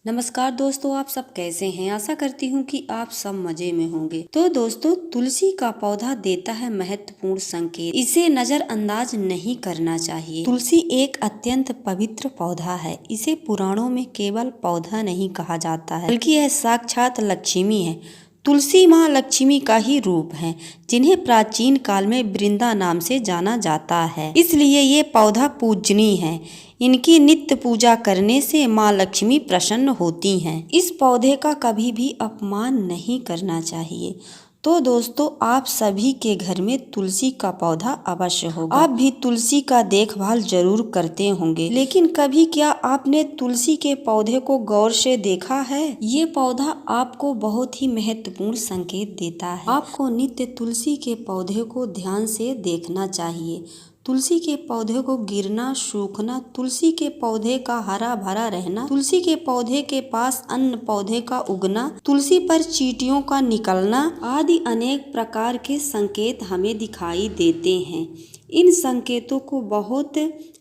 नमस्कार दोस्तों, आप सब कैसे हैं। आशा करती हूँ कि आप सब मजे में होंगे। तो दोस्तों, तुलसी का पौधा देता है महत्वपूर्ण संकेत, इसे नजरअंदाज नहीं करना चाहिए। तुलसी एक अत्यंत पवित्र पौधा है। इसे पुराणों में केवल पौधा नहीं कहा जाता है, बल्कि यह साक्षात लक्ष्मी है। तुलसी माँ लक्ष्मी का ही रूप है, जिन्हें प्राचीन काल में वृंदा नाम से जाना जाता है। इसलिए ये पौधा पूजनीय है। इनकी नित्य पूजा करने से माँ लक्ष्मी प्रसन्न होती हैं। इस पौधे का कभी भी अपमान नहीं करना चाहिए। तो दोस्तों, आप सभी के घर में तुलसी का पौधा अवश्य होगा। आप भी तुलसी का देखभाल जरूर करते होंगे, लेकिन कभी क्या आपने तुलसी के पौधे को गौर से देखा है? ये पौधा आपको बहुत ही महत्वपूर्ण संकेत देता है। आपको नित्य तुलसी के पौधे को ध्यान से देखना चाहिए। तुलसी के पौधे को गिरना, सूखना, तुलसी के पौधे का हरा भरा रहना, तुलसी के पौधे के पास अन्य पौधे का उगना, तुलसी पर चींटियों का निकलना आदि अनेक प्रकार के संकेत हमें दिखाई देते हैं। इन संकेतों को बहुत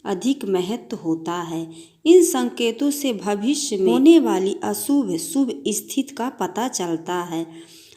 अधिक महत्व होता है। इन संकेतों से भविष्य में होने वाली अशुभ शुभ स्थिति का पता चलता है।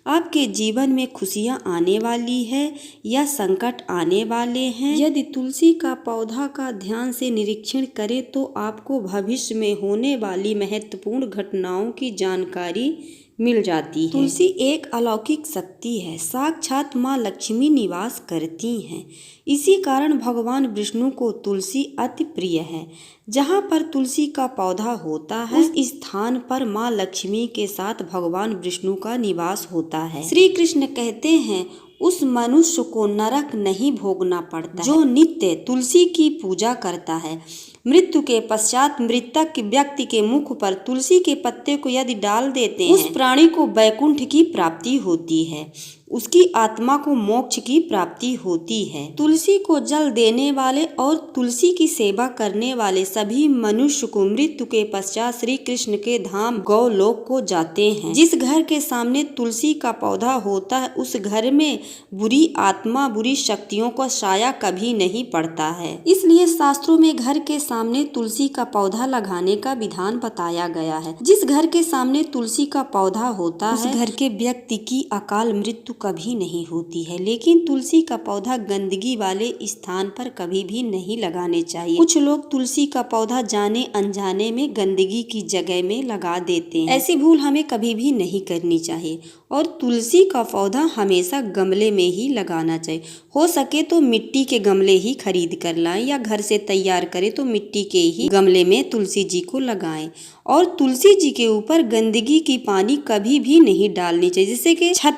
आपके जीवन में खुशियां आने वाली है या संकट आने वाले हैं। यदि तुलसी का पौधा का ध्यान से निरीक्षण करें तो आपको भविष्य में होने वाली महत्वपूर्ण घटनाओं की जानकारी मिल जाती है। तुलसी एक अलौकिक शक्ति है। साक्षात माँ लक्ष्मी निवास करती हैं। इसी कारण भगवान विष्णु को तुलसी अति प्रिय है। जहाँ पर तुलसी का पौधा होता है, उस स्थान पर माँ लक्ष्मी के साथ भगवान विष्णु का निवास होता है। श्री कृष्ण कहते हैं, उस मनुष्य को नरक नहीं भोगना पड़ता जो नित्य तुलसी की पूजा करता है। मृत्यु के पश्चात मृतक व्यक्ति के मुख पर तुलसी के पत्ते को यदि डाल देते हैं, उस प्राणी को वैकुंठ की प्राप्ति होती है। उसकी आत्मा को मोक्ष की प्राप्ति होती है। तुलसी को जल देने वाले और तुलसी की सेवा करने वाले सभी मनुष्य को मृत्यु के पश्चात श्री कृष्ण के धाम गौलोक को जाते हैं। जिस घर के सामने तुलसी का पौधा होता है, उस घर में बुरी आत्मा, बुरी शक्तियों का साया कभी नहीं पड़ता है। इसलिए शास्त्रों में घर के सामने तुलसी का पौधा लगाने का विधान बताया गया है। जिस घर के सामने तुलसी का पौधा होता है, उस घर के व्यक्ति की अकाल मृत्यु कभी नहीं होती है। लेकिन तुलसी का पौधा गंदगी वाले स्थान पर कभी भी नहीं लगाने चाहिए। कुछ लोग तुलसी का पौधा जाने अनजाने में गंदगी की जगह में लगा देते हैं। ऐसी भूल हमें कभी भी नहीं करनी चाहिए और तुलसी का पौधा हमेशा गमले में ही लगाना चाहिए। हो सके तो मिट्टी के गमले ही खरीद कर लाएं या घर से तैयार करें तो मिट्टी के ही गमले में तुलसी जी को लगाएं। और तुलसी जी के ऊपर गंदगी की पानी कभी भी नहीं डालनी चाहिए, जैसे कि छत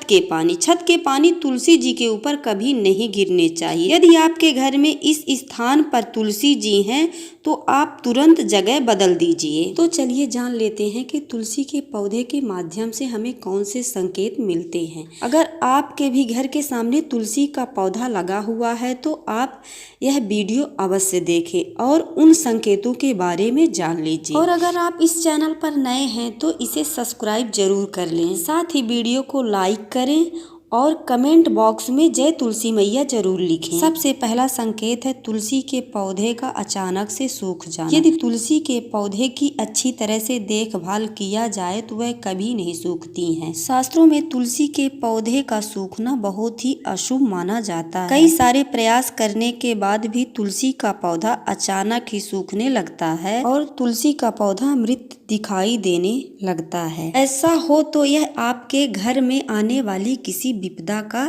के पानी तुलसी जी के ऊपर कभी नहीं गिरने चाहिए। यदि आपके घर में इस स्थान पर तुलसी जी हैं तो आप तुरंत जगह बदल दीजिए। तो चलिए जान लेते हैं कि तुलसी के पौधे के माध्यम से हमें कौन से संकेत मिलते हैं। अगर आपके भी घर के सामने तुलसी का पौधा लगा हुआ है तो आप यह वीडियो अवश्य देखें और उन संकेतों के बारे में जान लीजिए। और अगर आप इस चैनल पर नए हैं तो इसे सब्सक्राइब जरूर कर लें। साथ ही वीडियो को लाइक करें और कमेंट बॉक्स में जय तुलसी मैया जरूर लिखें। सबसे पहला संकेत है तुलसी के पौधे का अचानक से सूख जाना। यदि तुलसी के पौधे की अच्छी तरह से देखभाल किया जाए तो वह कभी नहीं सूखती हैं। शास्त्रों में तुलसी के पौधे का सूखना बहुत ही अशुभ माना जाता है। कई सारे प्रयास करने के बाद भी तुलसी का पौधा अचानक ही सूखने लगता है और तुलसी का पौधा मृत दिखाई देने लगता है। ऐसा हो तो यह आपके घर में आने वाली किसी विपदा का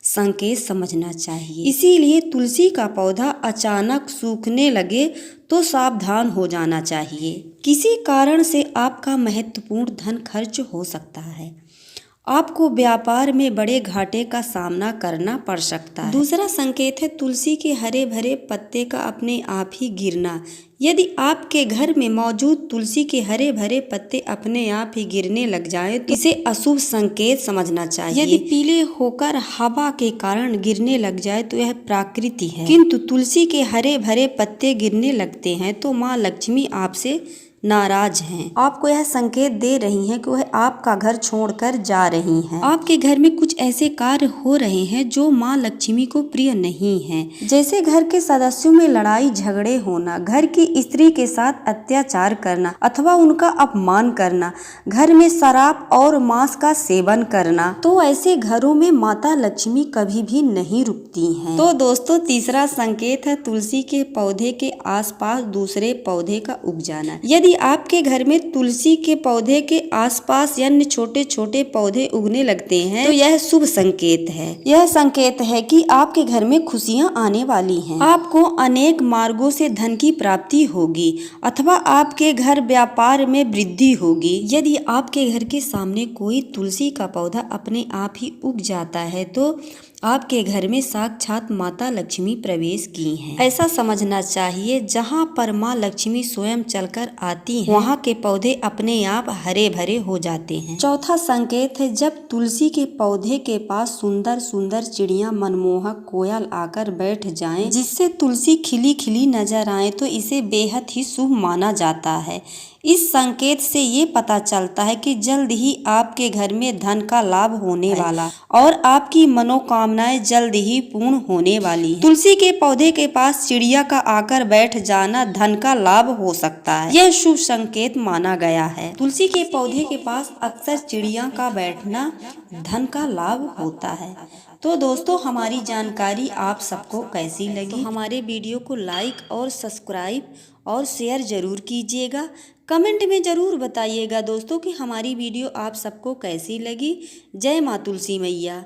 संकेत समझना चाहिए। इसीलिए तुलसी का पौधा अचानक सूखने लगे तो सावधान हो जाना चाहिए। किसी कारण से आपका महत्वपूर्ण धन खर्च हो सकता है। आपको व्यापार में बड़े घाटे का सामना करना पड़ सकता है। दूसरा संकेत है तुलसी के हरे भरे पत्ते का अपने आप ही गिरना। यदि आपके घर में मौजूद तुलसी के हरे भरे पत्ते अपने आप ही गिरने लग जाए तो इसे अशुभ संकेत समझना चाहिए। यदि पीले होकर हवा के कारण गिरने लग जाए तो यह प्राकृतिक है, किंतु तुलसी के हरे भरे पत्ते गिरने लगते हैं तो माँ लक्ष्मी आपसे नाराज हैं। आपको यह संकेत दे रही हैं कि वह आपका घर छोड़कर जा रही हैं। आपके घर में कुछ ऐसे कार्य हो रहे हैं जो माँ लक्ष्मी को प्रिय नहीं हैं। जैसे घर के सदस्यों में लड़ाई झगड़े होना, घर की स्त्री के साथ अत्याचार करना अथवा उनका अपमान करना, घर में शराब और मांस का सेवन करना। तो ऐसे घरों में माता लक्ष्मी कभी भी नहीं रुकती हैं। तो दोस्तों तीसरा संकेत है तुलसी के पौधे के आसपास दूसरे पौधे का उग जाना। यदि आपके घर में तुलसी के पौधे के आसपास अन्य छोटे छोटे पौधे उगने लगते हैं तो यह शुभ संकेत है। यह संकेत है कि आपके घर में खुशियां आने वाली हैं। आपको अनेक मार्गों से धन की प्राप्ति होगी अथवा आपके घर व्यापार में वृद्धि होगी। यदि आपके घर के सामने कोई तुलसी का पौधा अपने आप ही उग जाता है तो आपके घर में साक्षात माता लक्ष्मी प्रवेश की हैं। ऐसा समझना चाहिए जहाँ पर माँ लक्ष्मी स्वयं चलकर आती हैं, वहाँ के पौधे अपने आप हरे भरे हो जाते हैं। चौथा संकेत है जब तुलसी के पौधे के पास सुंदर सुंदर चिड़िया, मनमोहक कोयल आकर बैठ जाएं, जिससे तुलसी खिली खिली नजर आए तो इसे बेहद ही शुभ माना जाता है। इस संकेत से ये पता चलता है कि जल्द ही आपके घर में धन का लाभ होने वाला और आपकी मनोकामनाएं जल्द ही पूर्ण होने वाली हैं। तुलसी के पौधे के पास चिड़िया का आकर बैठ जाना धन का लाभ हो सकता है। यह शुभ संकेत माना गया है। तुलसी के पौधे के पास अक्सर चिड़िया का बैठना धन का लाभ होता है। तो दोस्तों हमारी जानकारी आप सबको कैसी लगी? तो हमारे वीडियो को लाइक और सब्सक्राइब और शेयर जरूर कीजिएगा। कमेंट में जरूर बताइएगा दोस्तों कि हमारी वीडियो आप सबको कैसी लगी। जय माँ तुलसी मैया।